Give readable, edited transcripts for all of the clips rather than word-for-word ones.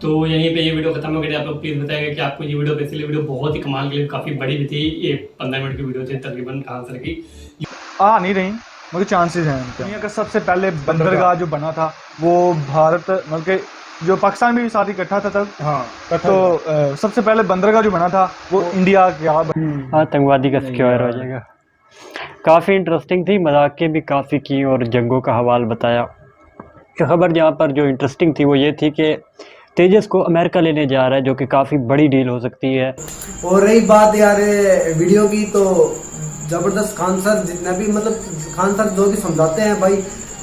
तो यहीं पे ये वीडियो खत्म हो गई। आप लोग प्लीज़ बताएगा कि आपको ये वीडियो कैसी लगी। वीडियो बहुत ही कमाल के लिए काफ़ी बड़ी भी थी, ये 15 मिनट की वीडियो थी तकरीबन आंसर की। आ नहीं रही मगर चांसेस हैं। दुनिया का सबसे पहले बंदरगाह जो बना था वो भारत, मतलब कि जो पाकिस्तान भी साथ इकट्ठा था तब, हाँ, तो सबसे पहले बंदरगाह जो बना था वो इंडिया का आतंकवादी का सिक्योर हो जाएगा। काफ़ी इंटरेस्टिंग थी, मजाक भी काफ़ी की और जंगों का हवाल बताया। खबर यहाँ पर जो इंटरेस्टिंग थी वो ये थी कि तेजस को अमेरिका लेने जा रहा है, जो कि काफ़ी बड़ी डील हो सकती है। और रही बात यार वीडियो की, तो जबरदस्त खान सर जितना भी, मतलब खान सर जो भी समझाते हैं भाई,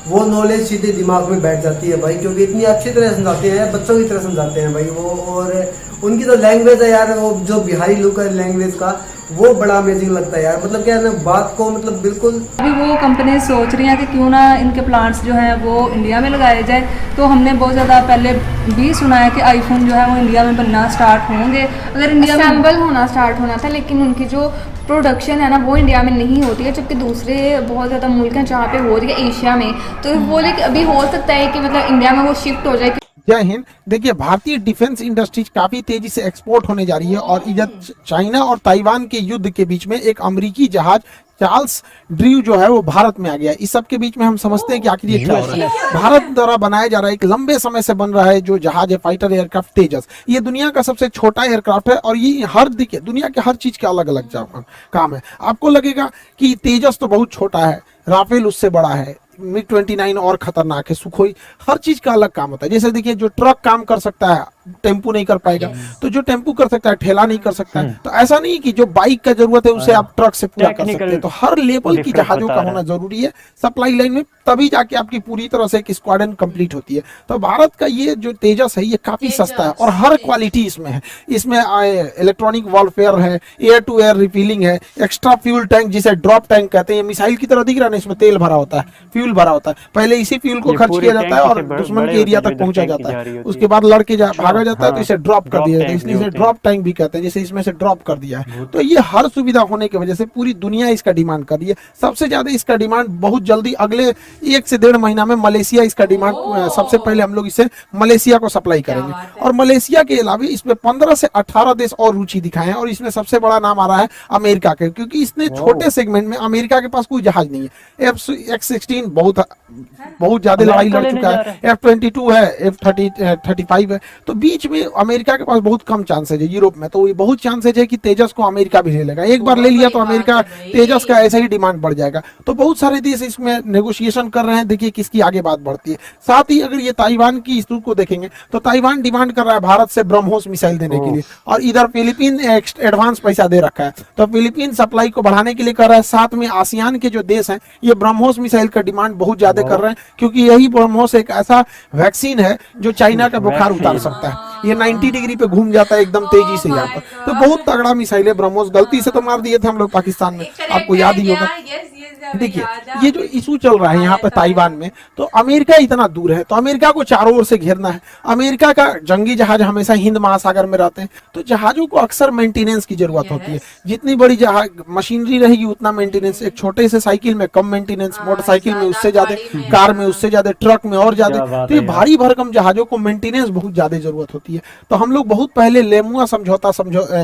वो नॉलेज सीधे दिमाग में बैठ जाती है भाई, क्योंकि इतनी अच्छी तरह समझाते हैं, बच्चों की तरह समझाते हैं भाई वो। और उनकी तो लैंग्वेज है यार, वो जो बिहारी लुक है लैंग्वेज का, वो बड़ा अमेजिंग लगता है यार। मतलब क्या है ना, बात को मतलब बिल्कुल। अभी वो कंपनी सोच रही हैं कि क्यों ना इनके प्लांट्स जो हैं वो इंडिया में लगाए जाए। तो हमने बहुत ज़्यादा पहले भी सुना है कि आईफोन जो है वो इंडिया में बनना स्टार्ट होंगे, अगर इंडिया में असेंबल होना स्टार्ट होना था, लेकिन उनकी जो प्रोडक्शन है ना वो इंडिया में नहीं होती है, जबकि दूसरे बहुत ज़्यादा मुल्क हैं जहाँ पे हो रही है एशिया में। तो वो लेकिन अभी हो सकता है कि मतलब इंडिया में वो शिफ्ट हो जाए। जय हिंद। देखिए, भारतीय डिफेंस इंडस्ट्रीज काफी तेजी से एक्सपोर्ट होने जा रही है और इधर चाइना और ताइवान के युद्ध के बीच में एक अमेरिकी जहाज चार्ल्स ड्रू जो है वो भारत में आ गया। इस सब के बीच में हम समझते हैं कि आखिर ये क्या हो रहा है। भारत द्वारा बनाया जा रहा है, एक लंबे समय से बन रहा है जो जहाज है, फाइटर एयरक्राफ्ट तेजस। ये दुनिया का सबसे छोटा एयरक्राफ्ट है और ये हर दिखे दुनिया के हर चीज के अलग अलग काम है। आपको लगेगा कि तेजस तो बहुत छोटा है, राफेल उससे बड़ा है, मिग 29 और खतरनाक है, सुखोई, हर चीज का अलग काम होता है। जैसे देखिए, जो ट्रक काम कर सकता है टेम्पू नहीं कर पाएगा, तो जो टेम्पू कर सकता है ठेला नहीं कर सकता है। तो ऐसा नहीं कि जो बाइक का जरूरत है उसे आप ट्रक से पूरा कर सकते हैं। तो हर लेवल की जहाजों का होना जरूरी है सप्लाई लाइन में, तभी जाके आपकी पूरी तरह से एक स्क्वाड्रन कंप्लीट होती है। तो भारत का ये जो तेजस है ये काफी सस्ता है और हर क्वालिटी इसमें है। इसमें इलेक्ट्रॉनिक वॉरफेयर है, एयर टू एयर रिफिलिंग है, एक्स्ट्रा फ्यूल टैंक जिसे ड्रॉप टैंक कहते हैं, मिसाइल की तरह दिख रहा है, इसमें तेल भरा होता है, फ्यूल भरा होता है। पहले इसी फ्यूल को खर्च किया जाता है और दुश्मन के एरिया तक पहुंचा जाता है, उसके बाद लड़के भागा जाता है तो इसे ड्रॉप कर दिया जाता है, इसलिए इसे ड्रॉप टैंक भी कहते हैं, जैसे इसमें से ड्रॉप कर दिया है। तो ये हर सुविधा होने की वजह से पूरी दुनिया इसका डिमांड कर रही है। सबसे ज्यादा इसका डिमांड बहुत जल्दी अगले 1 से 1.5 महीना में मलेशिया इसका डिमांड, सबसे पहले हम लोग इसे मलेशिया को सप्लाई करेंगे। और मलेशिया के अलावा इसमें 15 से 18 देश और रुचि दिखाए हैं और इसमें सबसे बड़ा नाम आ रहा है अमेरिका के, क्योंकि इसने छोटे सेगमेंट में अमेरिका के पास कोई जहाज नहीं है। F-16 बहुत ज्यादा लड़ाई लड़ चुका है, F-22 है, F-35 है, तो बीच में अमेरिका के पास बहुत कम चांसेज है। यूरोप में तो ये बहुत चांसेज है कि तेजस को अमेरिका भी ले लेगा। एक बार ले लिया तो अमेरिका तेजस का ऐसा ही डिमांड बढ़ जाएगा। तो बहुत सारे देश इसमें नेगोशिएशन कर रहे हैं, देखिए किसकी आगे बात बढ़ती है। साथ ही अगर ये ताइवान की इशू को देखेंगे तो ताइवान डिमांड कर रहा है भारत से ब्रह्मोस मिसाइल देने के लिए, और इधर फिलीपीन एडवांस पैसा दे रखा है, तो फिलीपीन सप्लाई को बढ़ाने के लिए कर रहा है। साथ में आसियान के जो देश हैं ये ब्रह्मोस मिसाइल का डिमांड बहुत ज्यादा कर रहे हैं, क्योंकि यही ब्रह्मोस एक ऐसा वैक्सीन है जो चाइना का बुखार उतार सकता है। ये 90 डिग्री पे घूम जाता है एकदम तेजी से यहाँ पर। तो बहुत तगड़ा मिसाइल है ब्रह्मोस। गलती से तो मार दिए थे हम लोग पाकिस्तान में, आपको याद ही होगा। देखिए, ये जो इशू चल रहा है यहाँ पे ताइवान में, तो अमेरिका इतना दूर है तो अमेरिका को चारों ओर से घेरना है। अमेरिका का जंगी जहाज हमेशा हिंद महासागर में रहते हैं, तो जहाजों को अक्सर मेंटेनेंस की जरूरत होती है। जितनी बड़ी जहाज मशीनरी रहेगी उतना मेंटेनेंस। एक छोटे से साइकिल में कम मेंटेनेंस, मोटरसाइकिल में उससे ज्यादा, कार में उससे ज्यादा, ट्रक में और ज्यादा। तो ये भारी भरकम जहाजों को मेंटेनेंस बहुत ज्यादा जरूरत होती है। तो हम लोग बहुत पहले लेमुआ समझौता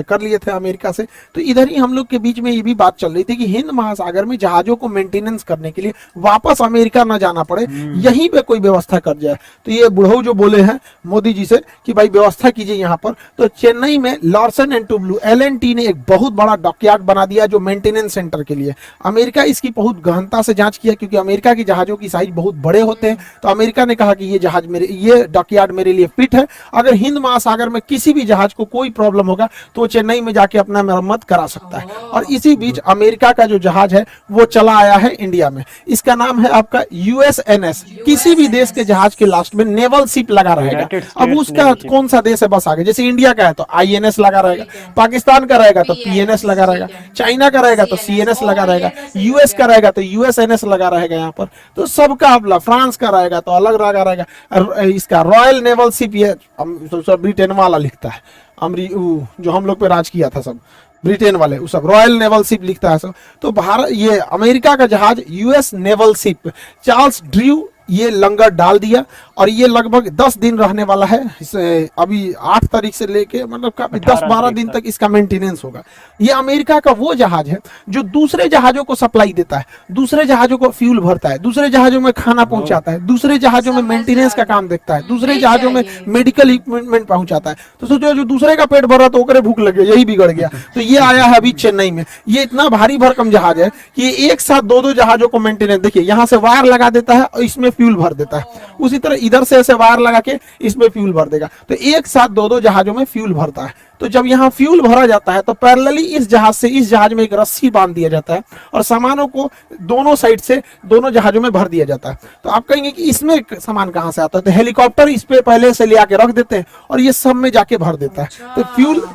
कर लिए थे अमेरिका से। तो इधर ही हम लोग के बीच में ये भी बात चल रही थी कि हिंद महासागर में जहाजों को मेंटेनेंस करने के लिए वापस अमेरिका ना जाना पड़े, यहीं पे कोई व्यवस्था कर जाए। तो ये बुढ़ऊ जो बोले हैं मोदी जी से कि भाई व्यवस्था कीजिए यहाँ पर, तो चेन्नई में लार्सन एंड टुब्लू LNT ने एक बहुत बड़ा डॉकयार्ड बना दिया जो मेंटेनेंस सेंटर के लिए। अमेरिका इसकी बहुत गहनता से जांच किया, क्योंकि अमेरिका की जहाजों की साइज बहुत बड़े होते हैं। तो अमेरिका ने कहा कि ये डॉकयार्ड मेरे लिए फिट है, अगर हिंद महासागर में किसी भी जहाज को कोई प्रॉब्लम होगा तो वो चेन्नई में जाके अपना मरम्मत करा सकता है। और इसी बीच अमेरिका का जो जहाज है वो चला आया है इंडिया में। इसका नाम है आपका USNS। किसी भी देश के जहाज के लास्ट में नेवल शिप लगा रहेगा। अब उसका कौन सा देश है बस आगे, जैसे इंडिया का है तो INS लगा रहेगा, पाकिस्तान का रहेगा तो PNS लगा रहेगा, चाइना का रहेगा तो CNS लगा रहेगा, US का रहेगा तो USNS लगा रहेगा यहाँ पर। तो सबका अपना, फ्रांस का रहेगा तो अलग लगा रहेगा। इसका रॉयल नेवल शिप, ये ब्रिटेन वाला लिखता है, जो हम लोग पे राज किया था सब ब्रिटेन वाले, वो सब रॉयल नेवल शिप लिखता है सब। तो भारत, ये अमेरिका का जहाज US naval ship Charles Drew ये लंगर डाल दिया और ये लगभग 10 दिन रहने वाला है। इसे अभी 8 तारीख से लेके मतलब काफी 10-12 दिन तक इसका मेंटेनेंस होगा। ये अमेरिका का वो जहाज है जो दूसरे जहाजों को सप्लाई देता है, दूसरे जहाजों को फ्यूल भरता है, दूसरे जहाजों में खाना पहुंचाता है, दूसरे जहाजों में मेंटेनेंस का काम देखता है, दूसरे जहाजों में मेडिकल इक्विपमेंट पहुंचाता है। तो सोचो जो दूसरे का पेट भर रहा तो ओकरे भूख लगे, यही बिगड़ गया। तो ये आया है अभी चेन्नई में। ये इतना भारी भरकम जहाज है कि ये एक साथ 2-2 जहाजों को मेंटेनेंस, देखिए यहाँ से वायर लगा देता है और इसमें फ्यूल भर देता है, उसी तरह इधर से ऐसे वायर लगा के इसमें फ्यूल भर देगा। तो एक साथ 2-2 जहाजों में फ्यूल भरता है। तो जब यहाँ फ्यूल भरा जाता है तो पैरेलली इस जहाज से इस जहाज में एक रस्सी बांध दिया जाता है और सामानों को दोनों साइड से दोनों जहाजों में भर दिया जाता है। तो आप कहेंगे कि इसमें सामान कहाँ से आता है? तो हेलीकॉप्टर इस पे पहले से ले आके रख देते हैं और ये सब में जाके भर देता है। तो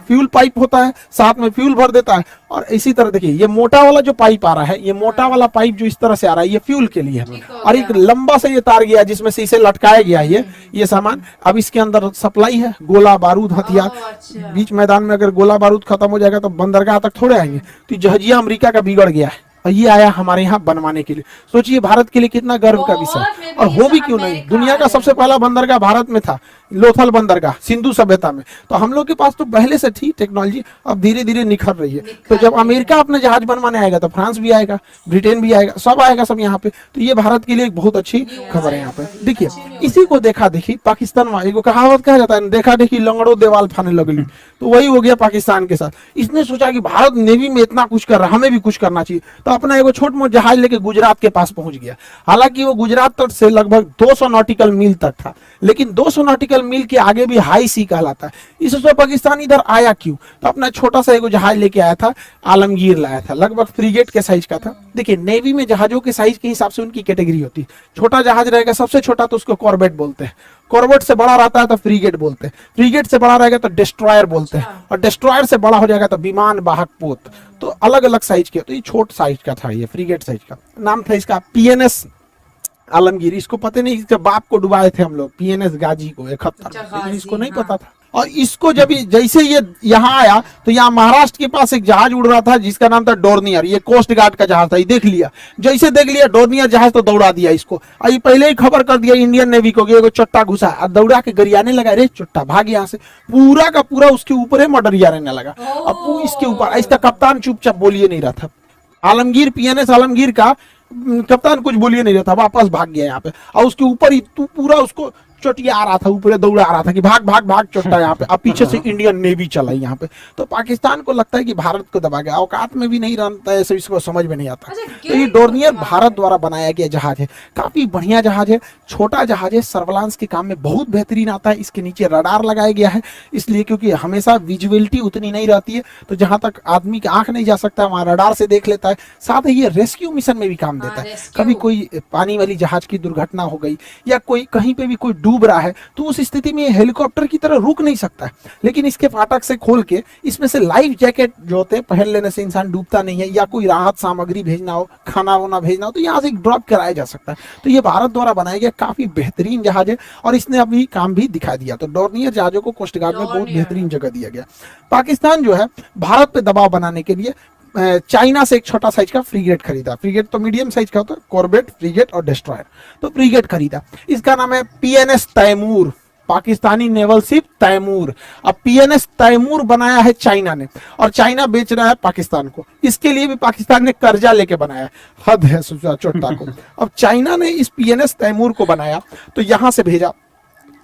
फ्यूल पाइप होता है, साथ में फ्यूल भर देता है। और इसी तरह देखिए ये मोटा वाला जो पाइप आ रहा है, ये मोटा वाला पाइप जो इस तरह से आ रहा है, ये फ्यूल के लिए है। और एक लंबा से ये तार गया जिसमें से इसे लटकाया गया है ये सामान। अब इसके अंदर सप्लाई है, गोला बारूद हथियार। बीच मैदान में अगर गोला बारूद खत्म हो जाएगा तो बंदरगाह तक थोड़े आएंगे। तो जहाजिया अमेरिका का बिगड़ गया है और ये आया हमारे यहाँ बनवाने के लिए। सोचिए भारत के लिए कितना गर्व का विषय। और हो भी क्यों नहीं, दुनिया का सबसे पहला बंदरगाह भारत में था, लोथल बंदरगाह सिंधु सभ्यता में। तो हम लोग के पास तो पहले से थी टेक्नोलॉजी, अब धीरे धीरे निखर रही है। तो जब अमेरिका अपने जहाज बनवाने आएगा तो फ्रांस भी आएगा, ब्रिटेन भी आएगा, सब आएगा सब यहाँ पे। तो ये भारत के लिए एक बहुत अच्छी खबर है। यहाँ पे देखिए इसी को देखा देखी पाकिस्तान में एक कहावत कहा जाता है, देखा देखी लंगड़ो देवाल फाने लगली। तो वही हो गया पाकिस्तान के साथ। इसने सोचा कि भारत नेवी में इतना कुछ कर रहा है, हमें भी कुछ करना चाहिए। तो अपना एगो छोट मोट जहाज लेके गुजरात के पास पहुंच गया। हालांकि वो गुजरात तट से लगभग 200 नॉटिकल मील तक था, लेकिन 200 नॉटिकल मील के आगे भी हाई सी कहलाता है। इससे पाकिस्तान इधर आया क्यों? तो अपना छोटा सा एगो जहाज लेके आया था, आलमगीर लाया था, लगभग फ्रीगेट के साइज का था। देखिए नेवी में जहाजों के साइज के हिसाब से उनकी कैटेगरी होती है। छोटा जहाज रहेगा सबसे छोटा तो उसको कॉर्बेट बोलते हैं, कॉर्बेट से बड़ा रहता है तो फ्रीगेट बोलते हैं, फ्रीगेट से बड़ा रहेगा तो डिस्ट्रॉयर बोलते हैं, और डिस्ट्रॉयर से बड़ा हो जाएगा तो विमान वाहक पोत। तो अलग अलग साइज के। तो ये छोट साइज का था, ये फ्रीगेट साइज का। नाम था इसका PNS आलमगीर। इसको पता नहीं, इसके बाप को डुबाए थे हम लोग, PNS गाजी को 71, लेकिन इसको नहीं पता था। और इसको जब जैसे ये यहाँ आया तो यहाँ महाराष्ट्र के पास एक जहाज उड़ रहा था जिसका नाम था डोर्नियर। ये कोस्ट गार्ड का जहाज था। ये देख लिया, जैसे देख लिया डोर्नियर जहाज तो दौड़ा दिया इसको। और ये पहले ही खबर कर दिया इंडियन नेवी को कि चट्टा घुसा, और दौड़ा के गरियाने लगा, रे चट्टा भाग यहाँ से। पूरा का पूरा उसके ऊपर है मडरिया रहने लगा। अब इसके ऊपर इसका कप्तान चुपचाप बोलिए नहीं रहा था। आलमगीर PNS आलमगीर का कप्तान कुछ बोलिए नहीं रहा था, वापस भाग गया यहाँ पे। और उसके ऊपर ही पूरा उसको चोटिया आ रहा था, ऊपर दौड़ा आ रहा था कि भाग भाग भाग चोटा यहाँ पे। अब पीछे से इंडियन नेवी चला यहाँ पे। तो पाकिस्तान को लगता है कि भारत को दबा गया, औकात में भी नहीं रहता है, इसको समझ में नहीं आता। तो ये डोर्नियर भारत द्वारा बनाया गया जहाज है, काफी बढ़िया जहाज है, छोटा जहाज है, सर्विलांस के काम में बहुत बेहतरीन आता है। इसके नीचे रडार लगाया गया है, इसलिए क्योंकि हमेशा विजुअलिटी उतनी नहीं रहती है, तो जहां तक आदमी की आंख नहीं जा सकता वहां रडार से देख लेता है। साथ ही ये रेस्क्यू मिशन में भी काम देता है। कभी कोई पानी वाली जहाज की दुर्घटना हो गई या कोई कहीं पे भी कोई डूब रहा है तो उस स्थिति में हेलीकॉप्टर की तरह रुक नहीं सकता है, लेकिन इसके फाटक से खोल के इसमें से लाइफ जैकेट जो होते हैं पहन लेने से इंसान डूबता नहीं है, या कोई राहत सामग्री भेजना हो, खाना वाना भेजना हो तो यहाँ से ड्रॉप कराया जा सकता है। तो ये भारत द्वारा बनाया गया काफी बेहतरीन जहाज है और इसने अभी काम भी दिखा दिया। तो डोर्नियर जहाजों को कोस्ट गार्ड में बहुत बेहतरीन जगह दिया गया। पाकिस्तान जो है भारत पे दबाव बनाने के लिए चाइना से एक छोटा साइज का फ्रीगेट खरीदा। फ्रीगेट तो मीडियम साइज का होता है, कॉर्बेट, फ्रीगेट और डिस्ट्रॉयर। तो फ्रीगेट खरीदा, इसका नाम है PNS Taimur, Pakistani naval ship Taimur. अब PNS तैमूर बनाया है चाइना ने, और चाइना बेच रहा है पाकिस्तान को। इसके लिए भी पाकिस्तान ने कर्जा लेके बनाया, हद है चोटा को। अब चाइना ने इस PNS तैमूर को बनाया तो यहां से भेजा,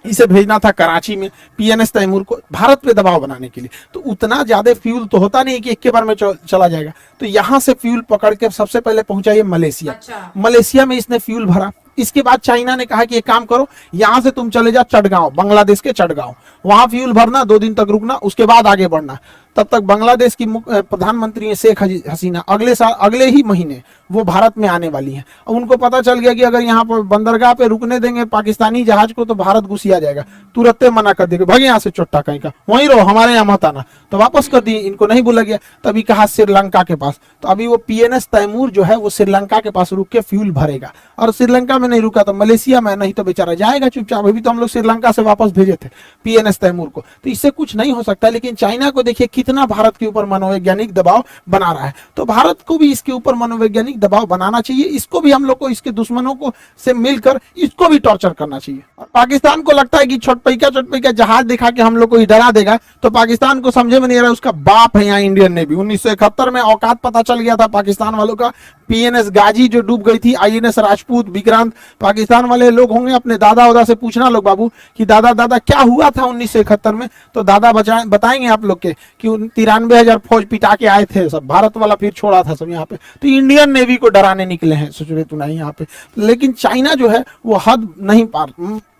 इसे भेजना था कराची में PNS तैमूर को भारत पे दबाव बनाने के लिए। तो उतना ज्यादा फ्यूल तो होता नहीं कि एक के बार में चला जाएगा। तो यहां से फ्यूल पकड़ के सबसे पहले पहुंचा ये मलेशिया। मलेशिया में इसने फ्यूल भरा। इसके बाद चाइना ने कहा कि एक काम करो, यहां से तुम चले जाओ चटगांव, बांग्लादेश के चटगांव, वहां फ्यूल भरना, 2 दिन तक रुकना, उसके बाद आगे बढ़ना। तब तक बांग्लादेश की प्रधानमंत्री शेख हसीना अगले ही महीने वो भारत में आने वाली हैं। अब उनको पता चल गया कि अगर यहाँ पर बंदरगाह पे रुकने देंगे पाकिस्तानी जहाज को तो भारत घुसिया जाएगा, तुरंत मना कर देंगे, भागे यहाँ से चोट्टा कहीं का, वहीं रहो, हमारे यहाँ मत आना। तो वापस कर दिए, इनको नहीं बोला गया। तभी कहा श्रीलंका के पास। तो अभी वो PNS तैमूर जो है वो श्रीलंका के पास रुक के फ्यूल भरेगा, और श्रीलंका में नहीं रुका तो मलेशिया में, नहीं तो बेचारा जाएगा चुपचाप। अभी तो हम लोग श्रीलंका से वापस भेजे थे PNS तैमूर को। तो इससे कुछ नहीं हो सकता। लेकिन चाइना को देखिए कितना भारत के ऊपर मनोवैज्ञानिक दबाव बना रहा है। तो भारत को भी इसके ऊपर मनोवैज्ञानिक दबाव बनाना चाहिए, इसको भी हम लोग को इसके दुश्मनों को से मिलकर इसको भी टॉर्चर करना चाहिए। और पाकिस्तान को लगता है कि छोटपैका जहाज दिखा के हम लोग को ही डरा देगा, तो पाकिस्तान को समझे में नहीं आ रहा उसका बाप है यहाँ इंडियन नेवी। 1971 में औकात पता चल गया था पाकिस्तान वालों का। पीएनएस गाजी जो डूब गई थी, आईएनएस राजपूत, विक्रांत, पाकिस्तान वाले लोग होंगे अपने दादा उदा से पूछना लोग बाबू कि दादा क्या हुआ था 1971 में, तो दादा बताएंगे आप लोग के कि 93,000 फौज पिटा के आए थे सब, भारत वाला फिर छोड़ा था सब यहाँ पे। तो इंडियन नेवी को डराने निकले हैं सोच रहे तू नहीं यहाँ पे। लेकिन चाइना जो है वो हद नहीं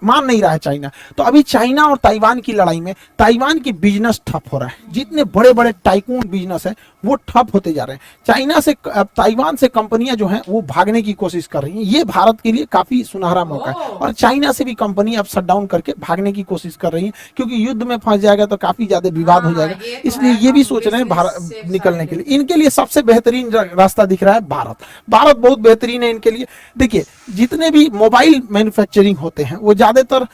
मान नहीं रहा है चाइना। तो अभी चाइना और ताइवान की लड़ाई में ताइवान की बिजनेस ठप हो रहा है। जितने बड़े बड़े टाइकून बिजनेस है वो ठप होते जा रहे हैं। चाइना से ताइवान से कंपनियां जो हैं वो भागने की कोशिश कर रही हैं। ये भारत के लिए काफी सुनहरा मौका है। और चाइना से भी कंपनी अब शट डाउन करके भागने की कोशिश कर रही है, क्योंकि युद्ध में फंस जाएगा तो काफी ज्यादा विवाद हो जाएगा। इसलिए ये भी सोच रहे हैं भारत निकलने के लिए। इनके लिए सबसे बेहतरीन रास्ता दिख रहा है भारत बहुत बेहतरीन है इनके लिए। देखिए जितने भी मोबाइल मैन्युफैक्चरिंग होते हैं वो ज्यादातर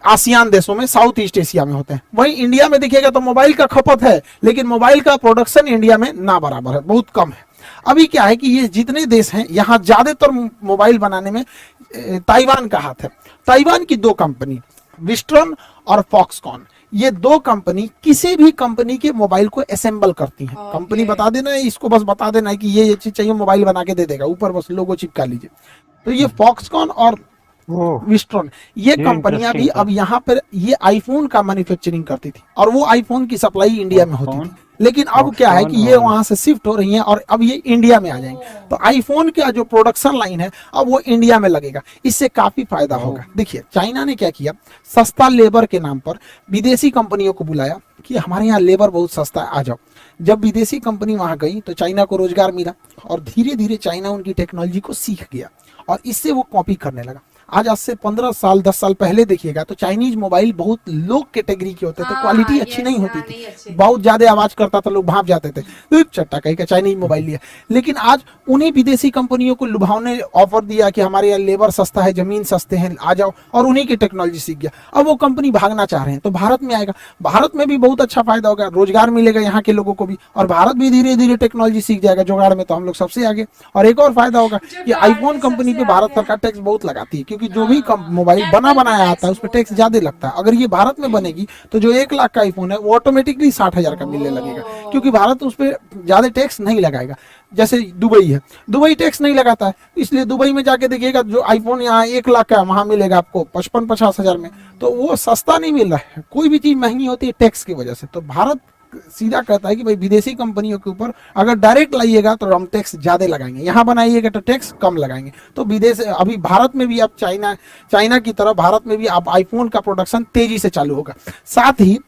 आसियान देशों में, साउथ ईस्ट एशिया में होते हैं। वहीं इंडिया में देखिएगा तो मोबाइल का खपत है, लेकिन मोबाइल का प्रोडक्शन इंडिया में ना बराबर है, बहुत कम है। अभी क्या है कि ये जितने देश हैं यहाँ ज्यादातर मोबाइल बनाने में ताइवान का हाथ है। ताइवान की दो कंपनी विस्ट्रॉन और फॉक्सकॉन, ये दो कंपनी किसी भी कंपनी के मोबाइल को असेंबल करती हैं। कंपनी बता देना है, इसको बस बता देना है कि ये चीज चाहिए, मोबाइल बना के दे देगा, ऊपर बस लोगो चिपका लीजिए। तो ये फॉक्सकॉन और विस्ट्रॉन ये कंपनियां भी अब यहाँ पर ये आईफोन का मैन्युफैक्चरिंग करती थी और वो आईफोन की सप्लाई इंडिया में होती थी। लेकिन अब क्या है कि ये वहां से शिफ्ट हो रही हैं और अब ये इंडिया में आ जाएंगे। तो आईफोन का जो प्रोडक्शन लाइन है अब वो इंडिया में लगेगा, इससे काफी फायदा होगा। देखिए चाइना ने क्या किया, सस्ता लेबर के नाम पर विदेशी कंपनियों को बुलाया कि हमारे यहाँ लेबर बहुत सस्ता है, आ जाओ। जब विदेशी कंपनी वहां गई तो चाइना को रोजगार मिला और धीरे धीरे चाइना उनकी टेक्नोलॉजी को सीख गया और इससे वो कॉपी करने लगा। आज से 15 साल 10 साल पहले देखिएगा तो चाइनीज मोबाइल बहुत लो कैटेगरी के होते थे, क्वालिटी अच्छी नहीं होती थी, बहुत ज्यादा आवाज करता था, लोग भाप जाते थे, चट्टा कहीं का चाइनीज मोबाइल लिया। लेकिन आज उन्हीं विदेशी कंपनियों को लुभावने ऑफर दिया कि हमारे यहाँ लेबर सस्ता है, जमीन सस्ते हैं, आ जाओ, और उन्हीं की टेक्नोलॉजी सीख गया। अब वो कंपनी भागना चाह रहे हैं तो भारत में आएगा, भारत में भी बहुत अच्छा फायदा होगा, रोजगार मिलेगा यहाँ के लोगों को भी, और भारत भी धीरे धीरे टेक्नोलॉजी सीख जाएगा जुगाड़ में, तो हम लोग सबसे आगे। और एक और फायदा होगा कि आईफोन कंपनी पे भारत सरकार टैक्स बहुत लगाती है, क्योंकि जो भी मोबाइल बनाया आता है उस पर टैक्स ज्यादा लगता है। अगर ये भारत में बनेगी तो जो 1 लाख का आईफोन है वो ऑटोमेटिकली 60,000 का मिलने लगेगा, क्योंकि भारत उस पर ज्यादा टैक्स नहीं लगाएगा। जैसे दुबई है, दुबई टैक्स नहीं लगाता है, इसलिए दुबई में जाके देखिएगा जो आईफोन यहाँ 1 लाख का वहां मिलेगा आपको 55-50 हजार में, तो वो सस्ता नहीं मिल रहा है। कोई भी चीज महंगी होती है टैक्स की वजह से। तो भारत सीधा कहता है कि भाई विदेशी कंपनियों के ऊपर अगर डायरेक्ट लाइएगा तो हम टैक्स ज्यादा लगाएंगे, यहाँ बनाइएगा तो टैक्स कम लगाएंगे। तो विदेश अभी भारत में भी अब चाइना की तरह भारत में भी अब आईफोन का प्रोडक्शन तेजी से चालू होगा। साथ ही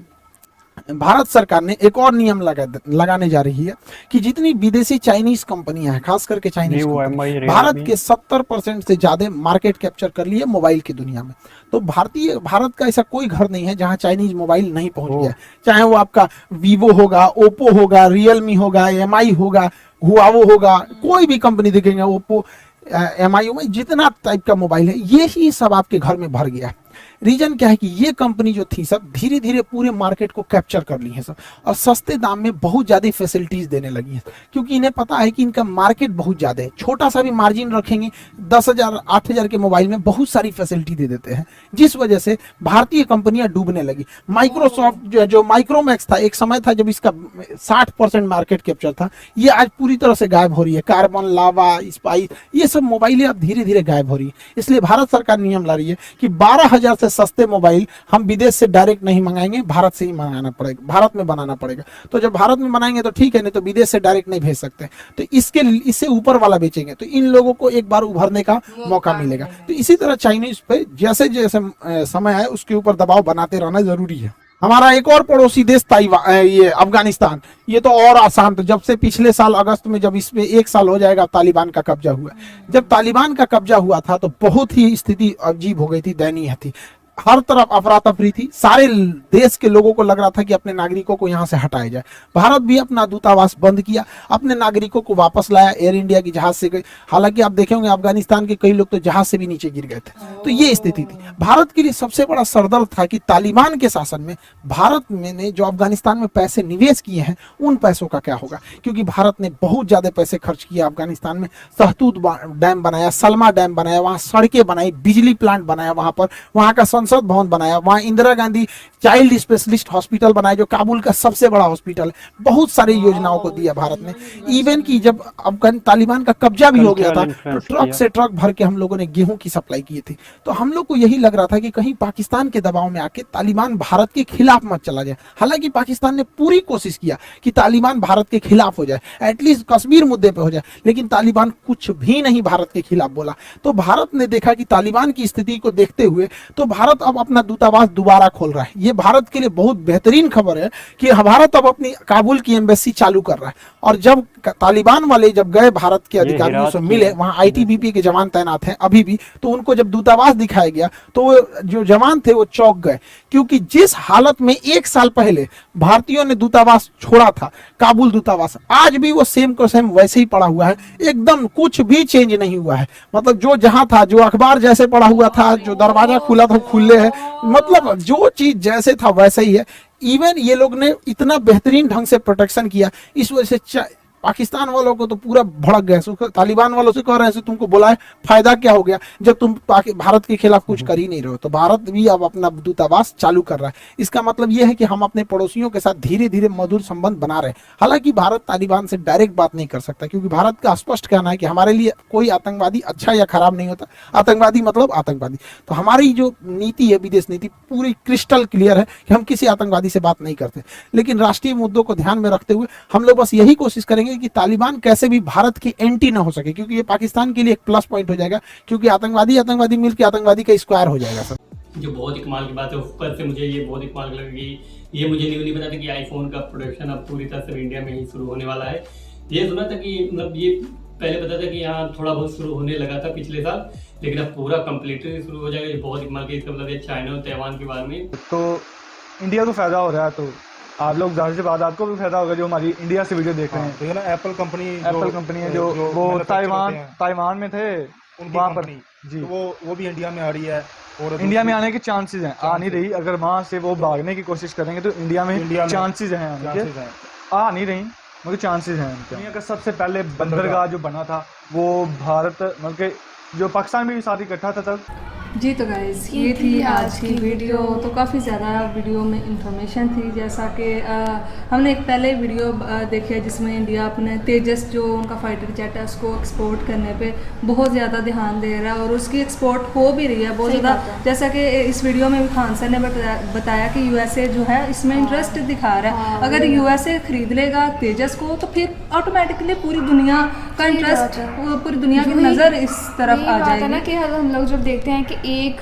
भारत सरकार ने एक और नियम लगाने जा रही है कि जितनी विदेशी चाइनीज कंपनियां हैं, खास करके चाइनीज भारत के 70% से ज्यादा मार्केट कैप्चर कर लिए मोबाइल की दुनिया में। तो भारत का ऐसा कोई घर नहीं है जहां चाइनीज मोबाइल नहीं पहुंच गया, चाहे वो आपका वीवो होगा, ओप्पो होगा, रियलमी होगा, एमआई होगा, हुआवो होगा, कोई भी कंपनी देखेंगे, ओप्पो, एमआई, जितना टाइप का मोबाइल है ये ही सब आपके घर में भर गया है। रीजन क्या है कि ये कंपनी जो थी सब धीरे धीरे पूरे मार्केट को कैप्चर कर ली है सब, और सस्ते दाम में बहुत ज्यादा फैसिलिटीज देने लगी हैं, क्योंकि इन्हें पता है कि इनका मार्केट बहुत ज्यादा है। छोटा सा भी मार्जिन रखेंगे 10,000 8,000 के मोबाइल में बहुत सारी फैसिलिटी दे देते हैं, जिस वजह से भारतीय कंपनियां डूबने लगी। माइक्रोसॉफ्ट जो माइक्रोमैक्स था, एक समय था जब इसका 60% मार्केट कैप्चर था, ये आज पूरी तरह से गायब हो रही है। कार्बन, लावा, स्पाइस, ये सब मोबाइलें अब धीरे धीरे गायब हो रही है। इसलिए भारत सरकार नियम ला रही है कि 12,000 से सस्ते मोबाइल हम विदेश से डायरेक्ट नहीं मंगाएंगे, भारत से ही मंगाना पड़ेगा, भारत में बनाना पड़ेगा। तो जब भारत में बनाएंगे तो ठीक है, नहीं तो विदेश से डायरेक्ट नहीं भेज सकते। तो इससे ऊपर वाला बेचेंगे तो इन लोगों को एक बार उभरने का मौका मिलेगा। तो इसी तरह चाइनीज पे जैसे जैसे समय है उसके ऊपर दबाव बनाते रहना जरूरी है। हमारा एक और पड़ोसी देश ये अफगानिस्तान, ये तो और आसान। तो जब से पिछले साल अगस्त में जब इसमें 1 साल हो जाएगा तालिबान का कब्जा हुआ, जब तालिबान का कब्जा हुआ था तो बहुत ही स्थिति अजीब हो गई थी, दयनीय थी। हर तरफ अफरा तफरी थी, सारे देश के लोगों को लग रहा था कि अपने नागरिकों को यहाँ से हटाया जाए। भारत भी अपना दूतावास बंद किया, अपने नागरिकों को वापस लाया, एयर इंडिया की जहाज से गई। हालांकि आप देखे होंगे अफगानिस्तान के कई लोग तो जहाज से भी नीचे गिर गए थे। तो ये स्थिति थी। भारत के लिए सबसे बड़ा सरदर्द था कि तालिबान के शासन में भारत में ने जो अफगानिस्तान में पैसे निवेश किए हैं उन पैसों का क्या होगा, क्योंकि भारत ने बहुत ज्यादा पैसे खर्च किया अफगानिस्तान में। सहतूत डैम बनाया, सलमा डैम बनाया, वहां सड़कें बनाई, बिजली प्लांट बनाया, वहां का संसद भवन बनाया, वहां Indira Gandhi child specialist hospital बनाया जो काबुल का सबसे बड़ा हॉस्पिटल है। बहुत सारी योजनाओं को दिया भारत ने। इवन की जब अफगान तालिबान का कब्जा भी हो गया था तो ट्रक से ट्रक भर के हम लोगों ने गेहूं की सप्लाई की थी। तो हम लोग को यही लग रहा था कि कहीं पाकिस्तान के दबाव में आके तालिबान भारत के खिलाफ मत चला जाए। हालांकि पाकिस्तान ने पूरी कोशिश किया कि तालिबान भारत के खिलाफ हो जाए, एटलीस्ट कश्मीर मुद्दे पे हो जाए, लेकिन तालिबान कुछ भी नहीं भारत के खिलाफ बोला। तो भारत ने देखा कि तालिबान की स्थिति को देखते हुए तो भारत अब अपना दूतावास दोबारा खोल रहा है। ये भारत के लिए बहुत बेहतरीन खबर है कि भारत अब अपनी काबुल की एम्बेसी चालू कर रहा है। और जब तालिबान वाले जब गए भारत के अधिकारियों से मिले, वहां आईटीबीपी के जवान तैनात हैं अभी भी, तो उनको जब दूतावास दिखाया गया तो वो जो जवान थे वो चौंक गए, क्योंकि जिस हालत में 1 साल पहले भारतीयों ने दूतावास छोड़ा था, काबुल दूतावास, आज भी वो सेम को सेम वैसे ही पड़ा हुआ है, एकदम कुछ भी चेंज नहीं हुआ है। मतलब जो जहां था, जो अखबार जैसे पड़ा हुआ था, जो दरवाजा खुला था खुले है, मतलब जो चीज जैसे था वैसे ही है। इवन ये लोग ने इतना बेहतरीन ढंग से प्रोटेक्शन किया, इस वजह से पाकिस्तान वालों को तो पूरा भड़क गए। तालिबान वालों से कह रहे हैं तुमको बुलाए, फायदा क्या हो गया जब तुम भारत के खिलाफ कुछ कर ही नहीं रहे हो। तो भारत भी अब अपना दूतावास चालू कर रहा है। इसका मतलब यह है कि हम अपने पड़ोसियों के साथ धीरे धीरे मधुर संबंध बना रहे हैं। हालांकि भारत तालिबान से डायरेक्ट बात नहीं कर सकता, क्योंकि भारत का स्पष्ट कहना है कि हमारे लिए कोई आतंकवादी अच्छा या खराब नहीं होता। आतंकवादी मतलब आतंकवादी। तो हमारी जो नीति है, विदेश नीति, पूरी क्रिस्टल क्लियर है कि हम किसी आतंकवादी से बात नहीं करते। लेकिन राष्ट्रीय मुद्दों को ध्यान में रखते हुए हम लोग बस यही कोशिश करेंगे कि तालिबान कैसे भी भारत के एंटी ना हो सके, क्योंकि ये पाकिस्तान के लिए एक प्लस पॉइंट हो जाएगा, क्योंकि आतंकवादी मिलकर आतंकवादी का स्क्वायर हो जाएगा सर। जो बहुत ही कमाल की बात है, ऊपर से मुझे ये बहुत ही कमाल लगी। ये मुझे नहीं पता था कि आईफोन का प्रोडक्शन अब पूरी तरह से इंडिया में ही शुरू होने वाला है। ये सुना था कि मतलब ये पहले पता था कि यहाँ थोड़ा बहुत शुरू होने लगा था पिछले साल, लेकिन अब पूरा कम्प्लीटली शुरू हो जाएगा। ये बहुत ही कमाल की, इसका मतलब ये चाइना और ताइवान के बारे में तो इंडिया को फायदा हो रहा है। तो आप लोग जाहिर सी बात, आपको भी फायदा होगा जो हमारी इंडिया से वीडियो देख रहे हैं। तो ये ना एप्पल कंपनी है जो वो ताइवान में थे, वहाँ पर जी तो वो भी इंडिया में आ रही है और इंडिया में आने के चांसेस हैं। आ नहीं रही, अगर वहाँ से वो भागने की कोशिश करेंगे तो इंडिया में चांसेस हैं आने के। आ नहीं रही मगर चांसेस हैं। दुनिया का सबसे पहले बंदरगाह जो बना था वो भारत, मतलब जो पाकिस्तान में भी साथ इकट्ठा था तब। जी तो गाइस ये थी आज की वीडियो। तो काफ़ी ज़्यादा वीडियो में इंफॉर्मेशन थी, जैसा कि हमने एक पहले वीडियो देखी है जिसमें इंडिया अपने तेजस जो उनका फाइटर जेट है उसको एक्सपोर्ट करने पे बहुत ज़्यादा ध्यान दे रहा है और उसकी एक्सपोर्ट हो भी रही है बहुत ज़्यादा। जैसा कि इस वीडियो में भी खान सर ने बताया कि यूएसए जो है इसमें इंटरेस्ट दिखा रहा है। अगर यूएसए खरीद लेगा तेजस को तो फिर ऑटोमेटिकली पूरी दुनिया का इंटरेस्ट, पूरी दुनिया की नज़र इस तरफ आ जाएगी ना कि हम लोग जब देखते हैं कि एक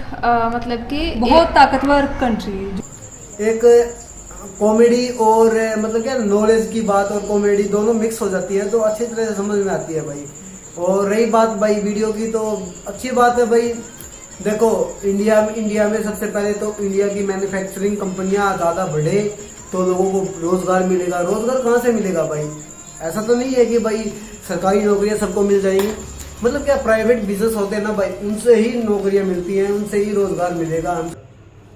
मतलब कि बहुत ताकतवर कंट्री, एक कॉमेडी और मतलब क्या नॉलेज की बात और कॉमेडी दोनों मिक्स हो जाती है तो अच्छी तरह से समझ में आती है भाई। और रही बात भाई वीडियो की, तो अच्छी बात है भाई। देखो इंडिया में सबसे पहले तो इंडिया की मैन्युफैक्चरिंग कंपनियां ज़्यादा बढ़े तो लोगों को रोजगार मिलेगा। रोजगार कहाँ से मिलेगा भाई? ऐसा तो नहीं है कि भाई सरकारी नौकरियां सबको मिल जाएंगी। मतलब क्या प्राइवेट बिजनेस होते हैं ना भाई, उनसे ही नौकरियां मिलती हैं, उनसे ही रोजगार मिलेगा।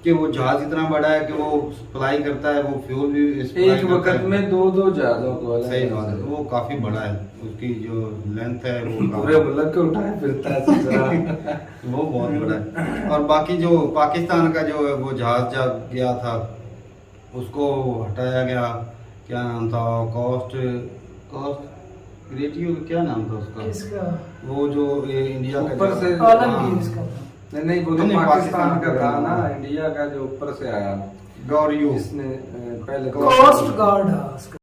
कि वो जहाज इतना बड़ा है कि वो सप्लाई करता है, वो फ्यूल भी एक वक्त में दो जहाजों को, सही बात है, वो काफी बड़ा है, उसकी जो लेंथ है वो पूरे मुल्क को उठाए फिरता है वो बहुत बड़ा है। और बाकी जो पाकिस्तान का जो वो जहाज जब गया था उसको हटाया गया, क्या नाम था, कॉस्ट क्रिएटिव क्या नाम था उसका, किसका? वो जो इंडिया का ऊपर से नहीं वो तो पाकिस्तान का था ना, इंडिया का जो ऊपर से आया गौरियो, इसने पहले कोस्ट गार्ड